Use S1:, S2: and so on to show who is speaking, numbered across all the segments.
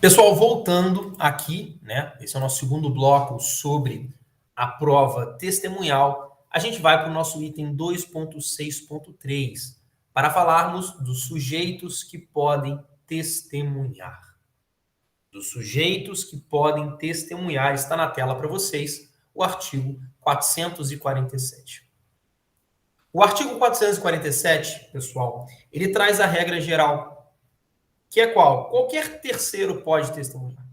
S1: Pessoal, voltando aqui, né? Esse é o nosso segundo bloco sobre a prova testemunhal. A gente vai para o nosso item 2.6.3 para falarmos dos sujeitos que podem testemunhar. Dos sujeitos que podem testemunhar. Está na tela para vocês o artigo 447. O artigo 447, pessoal, ele traz a regra geral, que é qual? Qualquer terceiro pode testemunhar.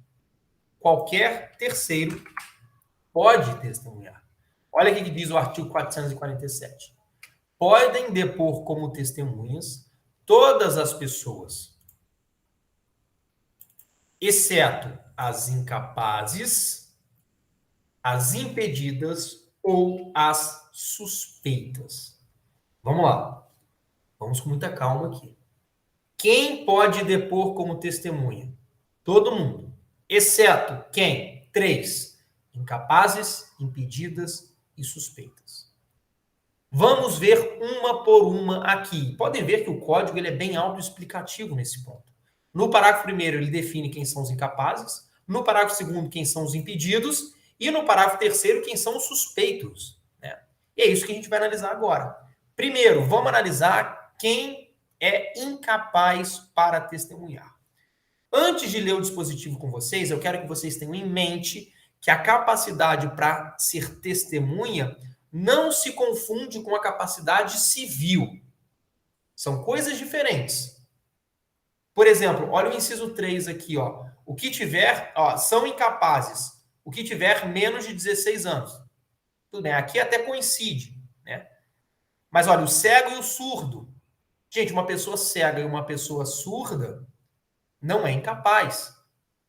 S1: Qualquer terceiro pode testemunhar. Olha o que diz o artigo 447. Podem depor como testemunhas todas as pessoas, exceto as incapazes, as impedidas ou as suspeitas. Vamos lá. Vamos com muita calma aqui. Quem pode depor como testemunha? Todo mundo. Exceto quem? 3. Incapazes, impedidas e suspeitas. Vamos ver uma por uma aqui. Podem ver que o código ele é bem autoexplicativo nesse ponto. No parágrafo 1º, ele define quem são os incapazes. No parágrafo 2º, quem são os impedidos. E no parágrafo 3º, quem são os suspeitos. Né? E é isso que a gente vai analisar agora. Primeiro, vamos analisar quem é incapaz para testemunhar. Antes de ler o dispositivo com vocês, eu quero que vocês tenham em mente que a capacidade para ser testemunha não se confunde com a capacidade civil. São coisas diferentes. Por exemplo, olha o inciso 3 aqui, ó. O que tiver, ó, são incapazes. O que tiver menos de 16 anos. Tudo bem, aqui até coincide, né? Mas olha, o cego e o surdo. Gente, uma pessoa cega e uma pessoa surda não é incapaz.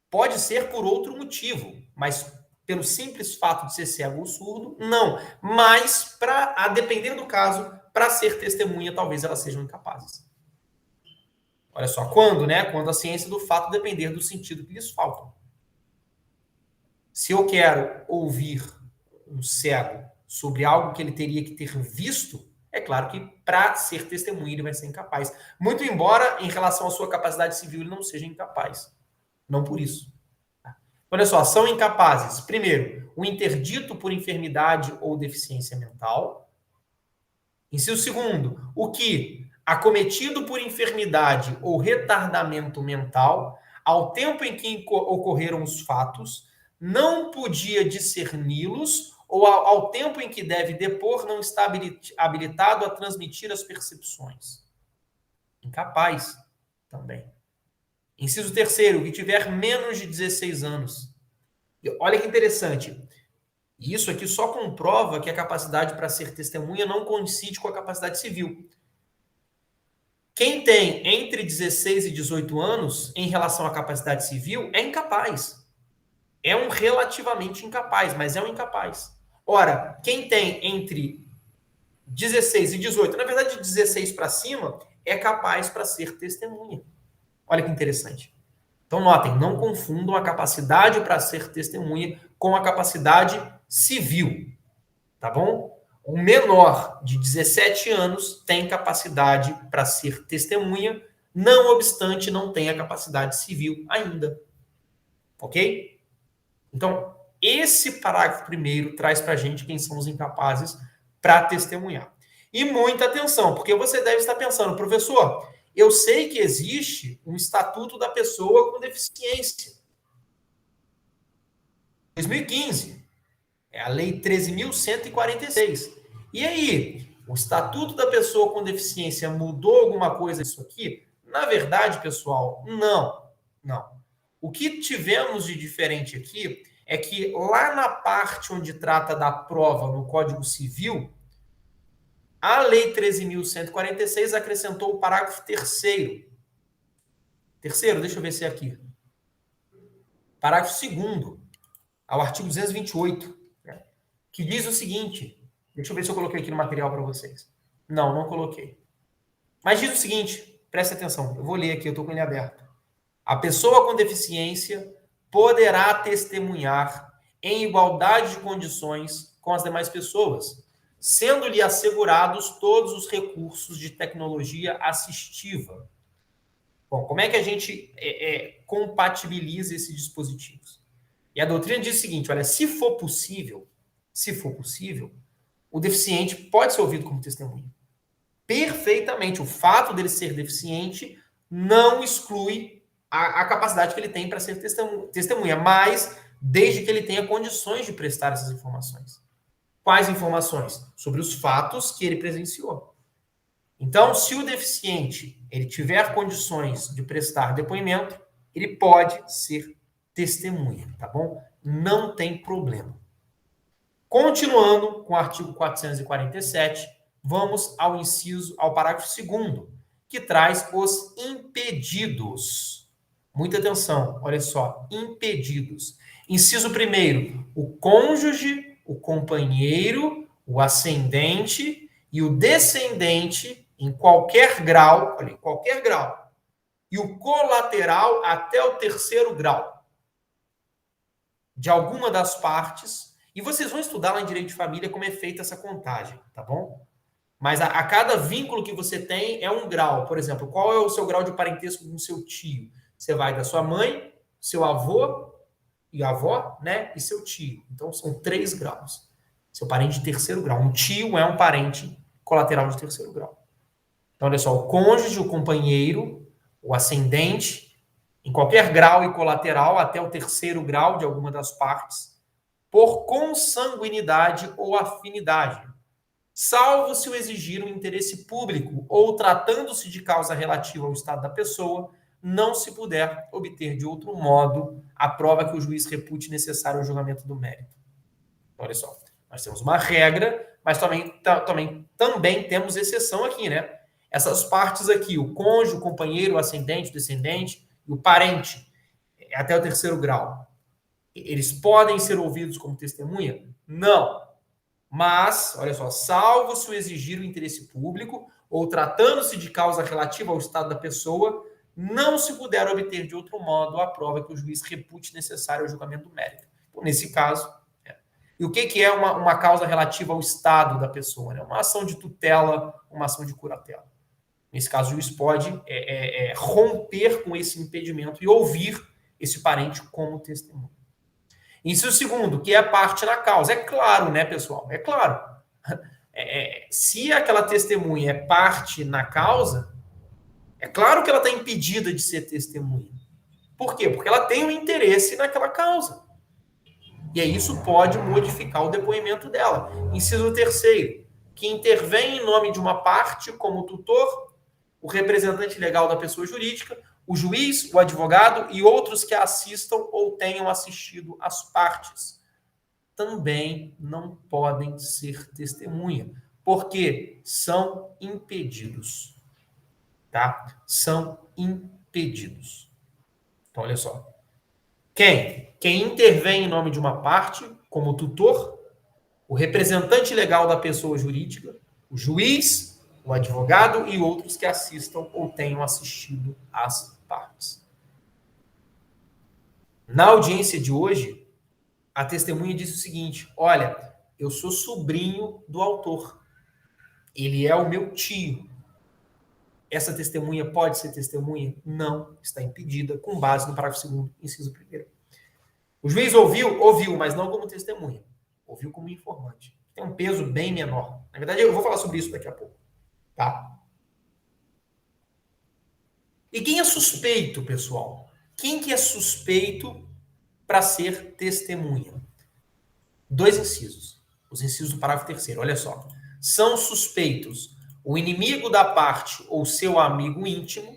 S1: Pode ser por outro motivo, mas pelo simples fato de ser cego ou surdo, não. Mas, a depender do caso, para ser testemunha, talvez elas sejam incapazes. Olha só, quando, né? Quando a ciência do fato depender do sentido que lhes falta. Se eu quero ouvir um cego sobre algo que ele teria que ter visto, é claro que para ser testemunha ele vai ser incapaz. Muito embora, em relação à sua capacidade civil, ele não seja incapaz. Não por isso. Olha só, são incapazes. Primeiro, o interdito por enfermidade ou deficiência mental. Inciso segundo, o que, acometido por enfermidade ou retardamento mental, ao tempo em que ocorreram os fatos, não podia discerni-los ou ao tempo em que deve depor não está habilitado a transmitir as percepções. Incapaz também. Inciso terceiro, que tiver menos de 16 anos. E olha que interessante. Isso aqui só comprova que a capacidade para ser testemunha não coincide com a capacidade civil. Quem tem entre 16 e 18 anos, em relação à capacidade civil, é incapaz. É um relativamente incapaz, mas é um incapaz. Ora, quem tem entre 16 e 18, na verdade, de 16 para cima, é capaz para ser testemunha. Olha que interessante. Então, notem, não confundam a capacidade para ser testemunha com a capacidade civil, tá bom? O menor de 17 anos tem capacidade para ser testemunha, não obstante não tem a capacidade civil ainda. Ok? Então, esse parágrafo primeiro traz para a gente quem são os incapazes para testemunhar. E muita atenção, porque você deve estar pensando, professor, eu sei que existe um estatuto da pessoa com deficiência. 2015, é a lei 13.146. E aí, o estatuto da pessoa com deficiência mudou alguma coisa disso aqui? Na verdade, pessoal, não. O que tivemos de diferente aqui é que lá na parte onde trata da prova no Código Civil, a Lei 13.146 acrescentou o parágrafo 3º. Terceiro, deixa eu ver se é aqui. Parágrafo 2º, ao artigo 228, né, que diz o seguinte, deixa eu ver se eu coloquei aqui no material para vocês. Não coloquei. Mas diz o seguinte, preste atenção, eu vou ler aqui, eu estou com ele aberto. A pessoa com deficiência poderá testemunhar em igualdade de condições com as demais pessoas, sendo-lhe assegurados todos os recursos de tecnologia assistiva. Bom, como é que a gente compatibiliza esses dispositivos? E a doutrina diz o seguinte, olha, se for possível, o deficiente pode ser ouvido como testemunha. Perfeitamente. O fato dele ser deficiente não exclui a capacidade que ele tem para ser testemunha, mas desde que ele tenha condições de prestar essas informações. Quais informações? Sobre os fatos que ele presenciou. Então, se o deficiente ele tiver condições de prestar depoimento, ele pode ser testemunha, tá bom? Não tem problema. Continuando com o artigo 447, vamos ao parágrafo 2º, que traz os impedidos. Muita atenção, olha só, impedidos. Inciso 1º, o cônjuge, o companheiro, o ascendente e o descendente em qualquer grau, olha, em qualquer grau, e o colateral até o 3º grau de alguma das partes. E vocês vão estudar lá em Direito de Família como é feita essa contagem, tá bom? Mas a cada vínculo que você tem é um grau. Por exemplo, qual é o seu grau de parentesco com o seu tio? Você vai da sua mãe, seu avô e avó, né? E seu tio. Então, são 3 graus. Seu parente de 3º grau. Um tio é um parente colateral de 3º grau. Então, olha só, o cônjuge, o companheiro, o ascendente, em qualquer grau e colateral, até o 3º grau de alguma das partes, por consanguinidade ou afinidade, salvo se o exigir um interesse público ou tratando-se de causa relativa ao estado da pessoa, não se puder obter de outro modo a prova que o juiz repute necessário ao julgamento do mérito. Olha só, nós temos uma regra, mas também temos exceção aqui, né? Essas partes aqui, o cônjuge, o companheiro, o ascendente, o descendente e o parente, até o 3º grau, eles podem ser ouvidos como testemunha? Não. Mas, olha só, salvo se o exigir o interesse público ou tratando-se de causa relativa ao estado da pessoa, não se puder obter de outro modo a prova que o juiz repute necessário ao julgamento do mérito. Então, nesse caso, E o que é uma causa relativa ao estado da pessoa? Né? Uma ação de tutela, uma ação de curatela. Nesse caso, o juiz pode romper com esse impedimento e ouvir esse parente como testemunha. Inciso segundo, que é a parte na causa. É claro, né, pessoal? É claro. Se aquela testemunha é parte na causa, é claro que ela está impedida de ser testemunha. Por quê? Porque ela tem um interesse naquela causa. E aí isso pode modificar o depoimento dela. Inciso terceiro, que intervém em nome de uma parte como tutor, o representante legal da pessoa jurídica, o juiz, o advogado e outros que assistam ou tenham assistido as partes. Também não podem ser testemunha, porque são impedidos. Tá? São impedidos. Então, olha só. Quem intervém em nome de uma parte, como tutor, o representante legal da pessoa jurídica, o juiz, o advogado e outros que assistam ou tenham assistido às partes. Na audiência de hoje, a testemunha disse o seguinte: olha, eu sou sobrinho do autor. Ele é o meu tio. Essa testemunha pode ser testemunha? Não, está impedida, com base no parágrafo 2º, inciso 1º. O juiz ouviu, mas não como testemunha. Ouviu como informante. Tem um peso bem menor. Na verdade, eu vou falar sobre isso daqui a pouco. Tá? E quem é suspeito, pessoal? Quem que é suspeito para ser testemunha? 2 incisos. Os incisos do parágrafo 3º. Olha só. São suspeitos o inimigo da parte ou seu amigo íntimo,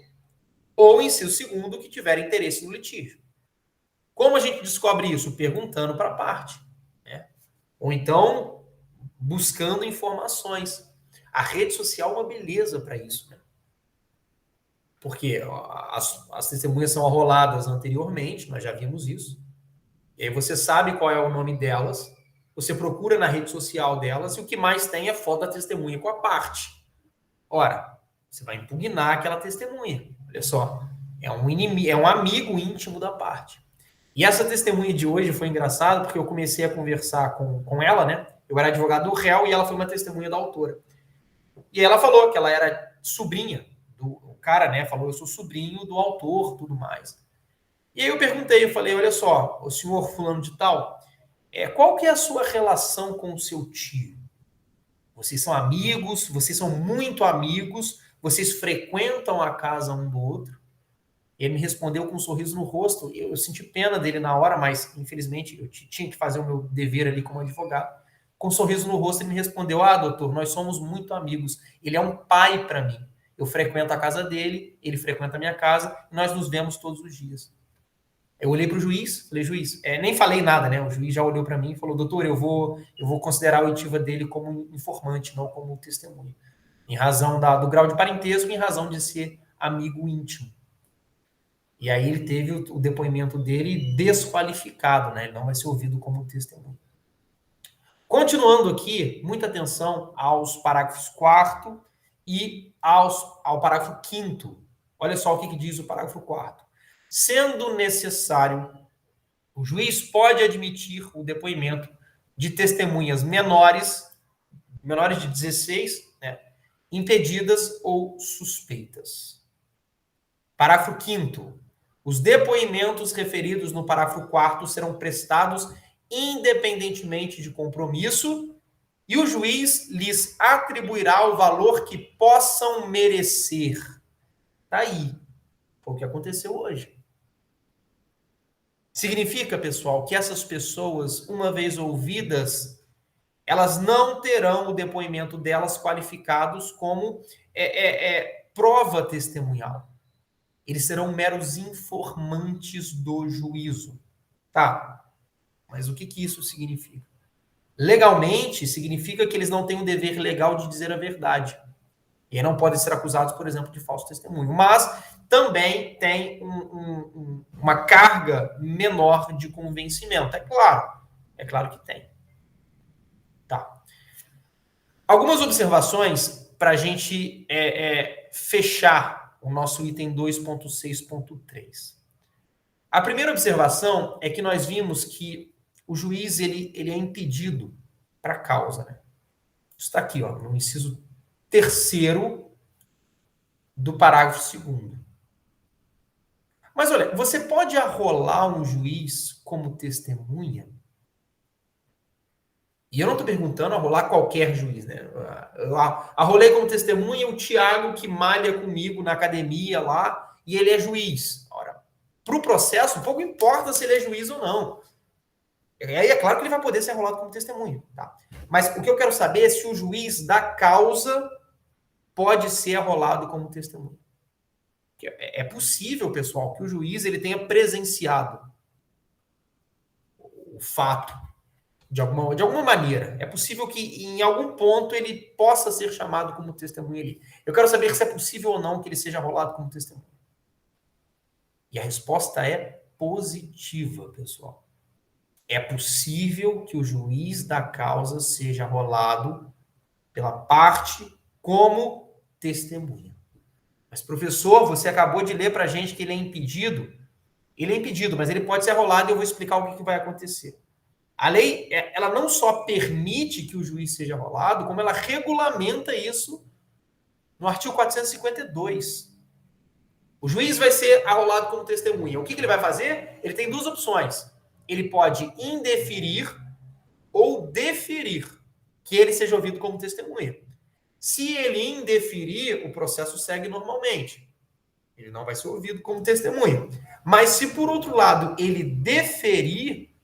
S1: ou inciso 2º, que tiver interesse no litígio. Como a gente descobre isso? Perguntando para a parte. Né? Ou então, buscando informações. A rede social é uma beleza para isso. Né? Porque as testemunhas são arroladas anteriormente, nós já vimos isso. E aí você sabe qual é o nome delas, você procura na rede social delas e o que mais tem é foto da testemunha com a parte. Ora, você vai impugnar aquela testemunha. Olha só, é um amigo íntimo da parte. E essa testemunha de hoje foi engraçada porque eu comecei a conversar com ela, né? Eu era advogado do réu e ela foi uma testemunha da autora. E ela falou que ela era sobrinha cara, né, falou, eu sou sobrinho do autor, tudo mais. E aí eu falei, olha só, o senhor fulano de tal, qual que é a sua relação com o seu tio? Vocês são amigos, vocês são muito amigos, vocês frequentam a casa um do outro? Ele me respondeu com um sorriso no rosto. Eu senti pena dele na hora, mas infelizmente eu tinha que fazer o meu dever ali como advogado. Com um sorriso no rosto, ele me respondeu: Ah, doutor, nós somos muito amigos. Ele é um pai para mim. Eu frequento a casa dele, ele frequenta a minha casa, e nós nos vemos todos os dias. Eu olhei para o juiz, falei, juiz, nem falei nada, né? O juiz já olhou para mim e falou, doutor, eu vou considerar a oitiva dele como informante, não como testemunha. Em razão do grau de parentesco, em razão de ser amigo íntimo. E aí ele teve o depoimento dele desqualificado, né? Ele não vai ser ouvido como testemunha. Continuando aqui, muita atenção aos parágrafos 4º e ao parágrafo 5º. Olha só o que diz o parágrafo 4º. Sendo necessário, o juiz pode admitir o depoimento de testemunhas menores de 16, né, impedidas ou suspeitas. Parágrafo 5º. Os depoimentos referidos no parágrafo 4º serão prestados independentemente de compromisso e o juiz lhes atribuirá o valor que possam merecer. Tá aí. Foi o que aconteceu hoje. Significa, pessoal, que essas pessoas, uma vez ouvidas, elas não terão o depoimento delas qualificados como prova testemunhal. Eles serão meros informantes do juízo. Tá, mas o que isso significa? Legalmente, significa que eles não têm o dever legal de dizer a verdade. E não podem ser acusados, por exemplo, de falso testemunho. Mas também tem uma carga menor de convencimento. É claro que tem. Tá. Algumas observações para a gente fechar o nosso item 2.6.3. A primeira observação é que nós vimos que o juiz ele é impedido para a causa. Né? Isso está aqui, ó, no inciso 3º do parágrafo 2º. Mas olha, você pode arrolar um juiz como testemunha? E eu não estou perguntando arrolar qualquer juiz, né? Eu arrolei como testemunha o Tiago que malha comigo na academia lá e ele é juiz. Ora, para o processo, pouco importa se ele é juiz ou não. E aí é claro que ele vai poder ser arrolado como testemunha. Tá? Mas o que eu quero saber é se o juiz da causa pode ser arrolado como testemunha. É possível, pessoal, que o juiz ele tenha presenciado o fato de alguma maneira. É possível que em algum ponto ele possa ser chamado como testemunha ali. Eu quero saber se é possível ou não que ele seja arrolado como testemunha. E a resposta é positiva, pessoal. É possível que o juiz da causa seja arrolado pela parte como testemunha. Mas, professor, você acabou de ler para a gente que ele é impedido. Ele é impedido, mas ele pode ser arrolado e eu vou explicar o que vai acontecer. A lei, ela não só permite que o juiz seja arrolado, como ela regulamenta isso no artigo 452. O juiz vai ser arrolado como testemunha. O que ele vai fazer? Ele tem duas opções. Ele pode indeferir ou deferir que ele seja ouvido como testemunha. Se ele indeferir, o processo segue normalmente. Ele não vai ser ouvido como testemunha. Mas se, por outro lado, ele deferir,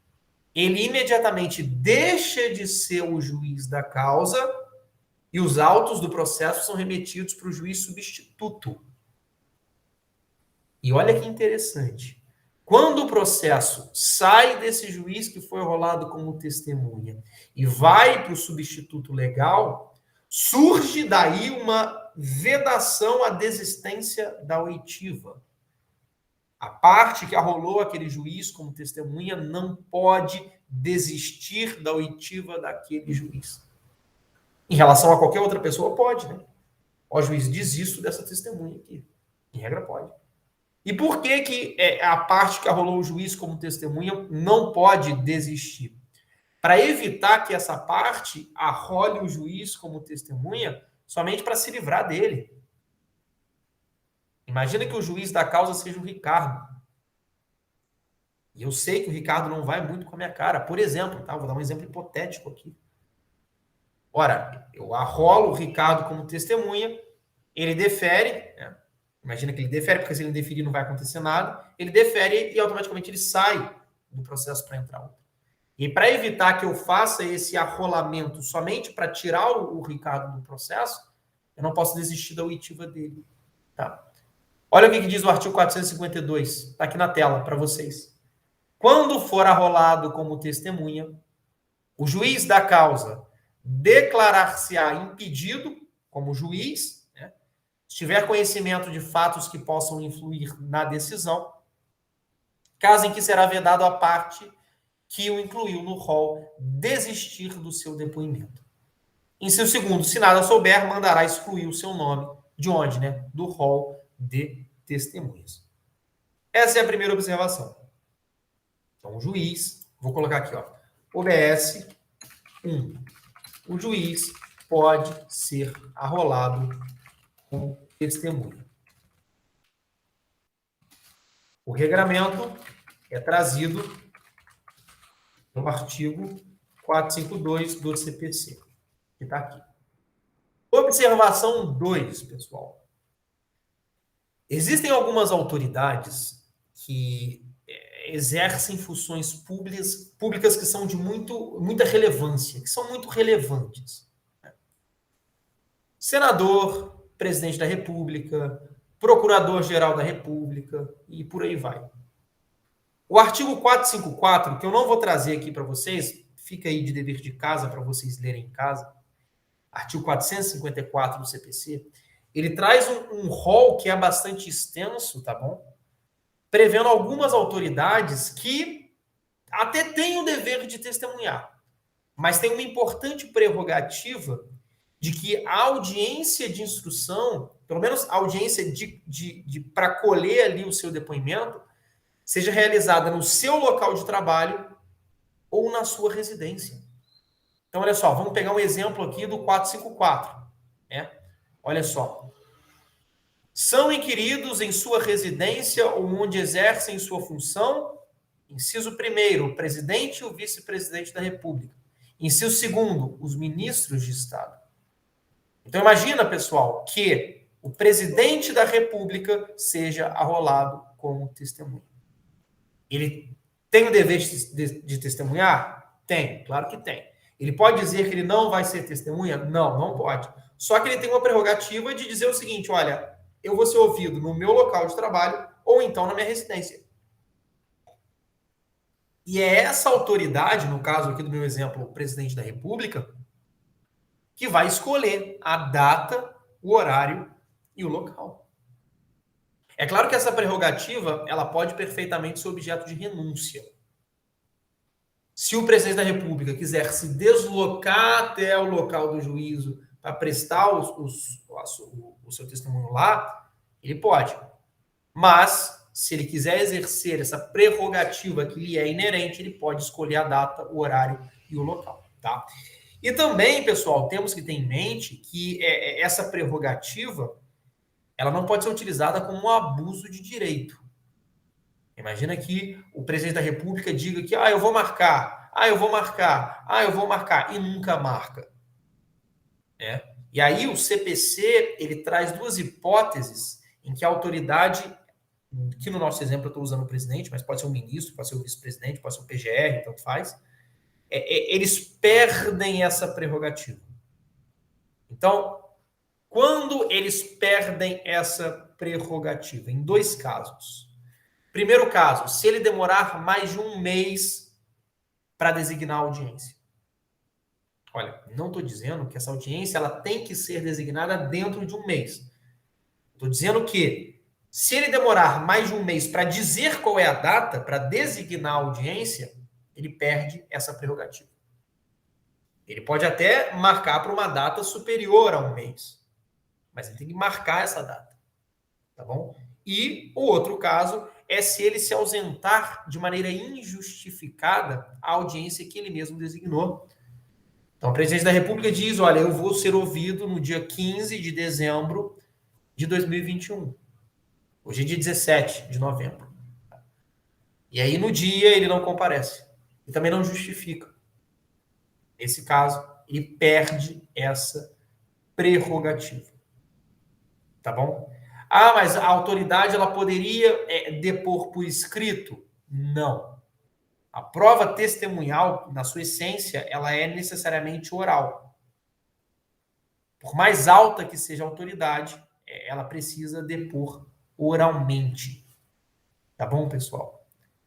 S1: ele imediatamente deixa de ser o juiz da causa e os autos do processo são remetidos para o juiz substituto. E olha que interessante. Quando o processo sai desse juiz que foi arrolado como testemunha e vai para o substituto legal, surge daí uma vedação à desistência da oitiva. A parte que arrolou aquele juiz como testemunha não pode desistir da oitiva daquele juiz. Em relação a qualquer outra pessoa, pode, né? Ó, juiz, desisto dessa testemunha aqui. Em regra, pode. E por que a parte que arrolou o juiz como testemunha não pode desistir? Para evitar que essa parte arrole o juiz como testemunha somente para se livrar dele. Imagina que o juiz da causa seja o Ricardo. E eu sei que o Ricardo não vai muito com a minha cara. Por exemplo, tá? Vou dar um exemplo hipotético aqui. Ora, eu arrolo o Ricardo como testemunha, ele defere, né? Imagina que ele defere, porque se ele deferir não vai acontecer nada. Ele defere e automaticamente ele sai do processo para entrar outro. E para evitar que eu faça esse arrolamento somente para tirar o Ricardo do processo, eu não posso desistir da oitiva dele. Tá? Olha o que diz o artigo 452, está aqui na tela para vocês. Quando for arrolado como testemunha, o juiz da causa declarar-se-á impedido, como juiz, né, se tiver conhecimento de fatos que possam influir na decisão, caso em que será vedado a parte que o incluiu no rol desistir do seu depoimento. Inciso segundo, se nada souber, mandará excluir o seu nome. De onde, né? Do rol de testemunhas. Essa é a primeira observação. Então, o juiz, vou colocar aqui, ó, OBS 1. O juiz pode ser arrolado com testemunha. O regramento é trazido no artigo 452 do CPC, que está aqui. Observação 2, pessoal. Existem algumas autoridades que exercem funções públicas que são de muita relevância, que são muito relevantes. Senador, presidente da República, procurador-geral da República e por aí vai. O artigo 454, que eu não vou trazer aqui para vocês, fica aí de dever de casa para vocês lerem em casa, artigo 454 do CPC, ele traz um rol que é bastante extenso, tá bom? Prevendo algumas autoridades que até têm o dever de testemunhar, mas tem uma importante prerrogativa de que a audiência de instrução, pelo menos a audiência para colher ali o seu depoimento, seja realizada no seu local de trabalho ou na sua residência. Então, olha só, vamos pegar um exemplo aqui do 454. Né? Olha só. São inquiridos em sua residência ou onde exercem sua função, inciso 1º, o presidente e o vice-presidente da República. Inciso 2º, os ministros de Estado. Então, imagina, pessoal, que o presidente da República seja arrolado como testemunha. Ele tem o dever de testemunhar? Tem, claro que tem. Ele pode dizer que ele não vai ser testemunha? Não, não pode. Só que ele tem uma prerrogativa de dizer o seguinte, olha, eu vou ser ouvido no meu local de trabalho ou então na minha residência. E é essa autoridade, no caso aqui do meu exemplo, o presidente da República, que vai escolher a data, o horário e o local. É claro que essa prerrogativa, ela pode perfeitamente ser objeto de renúncia. Se o presidente da República quiser se deslocar até o local do juízo para prestar o seu testemunho lá, ele pode. Mas, se ele quiser exercer essa prerrogativa que lhe é inerente, ele pode escolher a data, o horário e o local. Tá? E também, pessoal, temos que ter em mente que essa prerrogativa ela não pode ser utilizada como um abuso de direito. Imagina que o presidente da República diga que eu vou marcar, eu vou marcar, eu vou marcar, e nunca marca. E aí o CPC ele traz duas hipóteses em que a autoridade, que no nosso exemplo eu estou usando o presidente, mas pode ser o ministro, pode ser o vice-presidente, pode ser o PGR, tanto faz, eles perdem essa prerrogativa. Então, quando eles perdem essa prerrogativa? Em dois casos. Primeiro caso, se ele demorar mais de um mês para designar a audiência. Olha, não estou dizendo que essa audiência ela tem que ser designada dentro de um mês. Estou dizendo que, se ele demorar mais de um mês para dizer qual é a data, para designar a audiência, ele perde essa prerrogativa. Ele pode até marcar para uma data superior a um mês, mas ele tem que marcar essa data, tá bom? E o outro caso é se ele se ausentar de maneira injustificada à audiência que ele mesmo designou. Então, o presidente da República diz, olha, eu vou ser ouvido no dia 15 de dezembro de 2021. Hoje é dia 17 de novembro. E aí, no dia, ele não comparece. E também não justifica. Nesse caso, ele perde essa prerrogativa. Tá bom? Ah, mas a autoridade ela poderia depor por escrito? Não. A prova testemunhal, na sua essência, ela é necessariamente oral. Por mais alta que seja a autoridade, ela precisa depor oralmente. Tá bom, pessoal?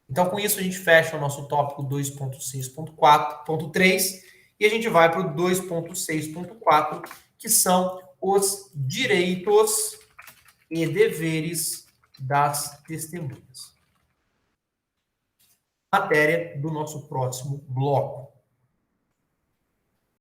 S1: Então, com isso, a gente fecha o nosso tópico 2.6.4.3 e a gente vai para o 2.6.4, que são os direitos e deveres das testemunhas. Matéria do nosso próximo bloco.